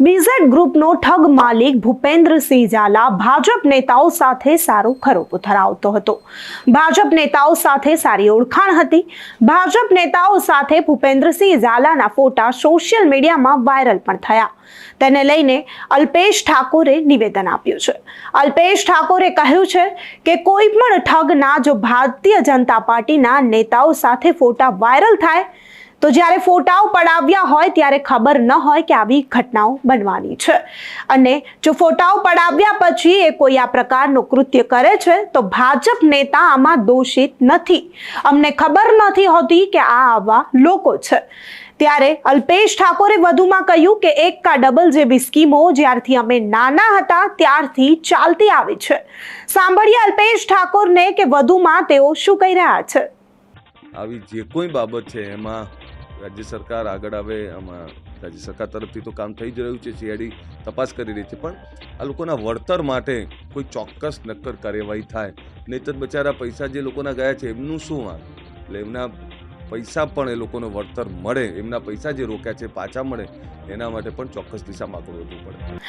BZ ગ્રુપનો ઠગ માલિક ભૂપેન્દ્રસિંહ ઝાલા ભાજપ નેતાઓ સાથે સારો ખરોપો ધરાવતો હતો। ભાજપ નેતાઓ સાથે સારી ઓળખાણ હતી। ભાજપ નેતાઓ સાથે ભૂપેન્દ્રસિંહ ઝાલાના ફોટા સોશિયલ મીડિયામાં વાયરલ પણ થયા। તેને લઈને અલ્પેશ ઠાકોરે નિવેદન આપ્યું છે। અલ્પેશ ઠાકોરે કહ્યું છે કે કોઈ પણ ઠગના જો ભારતીય જનતા પાર્ટીના નેતાઓ સાથે ફોટા વાયરલ થાય તો જ્યારે ફોટાઓ પડાવ્યા હોય ત્યારે ખબર ન હોય કે આવી ઘટનાઓ બનવાની છે અને જો ફોટાઓ પડાવ્યા પછી એ કોઈ આ પ્રકારનું કૃત્ય કરે છે તો ભાજપ નેતા આમાં દોષિત નથી। અમને ખબર નથી હોતી કે આ આવા લોકો છે। ત્યારે અલ્પેશ ઠાકોરે વધુમાં કહ્યું કે એક કા ડબલ જેવી સ્કીમો જ્યારથી અમે નાના હતા ત્યારથી ચાલતી આવી છે। સાંભળીએ અલ્પેશ ઠાકોરને કે વધુમાં તેઓ શું કહી રહ્યા છે। આવી જે કોઈ બાબત છે એમાં રાજ્ય સરકાર આગળ આવે, આમાં રાજ્ય સરકાર તરફથી તો કામ થઈ જ રહ્યું છે, સીઆઈડી તપાસ કરી રહી છે, પણ આ લોકોના વળતર માટે કોઈ ચોક્કસ નક્કર કાર્યવાહી થાય, નહીંતર બચારા પૈસા જે લોકોના ગયા છે એમનું શું વાંક? એટલે એમના પૈસા પણ એ લોકોને વળતર મળે, એમના પૈસા જે રોક્યા છે પાછા મળે, એના માટે પણ ચોક્કસ દિશામાં આગળ વધવું પડે।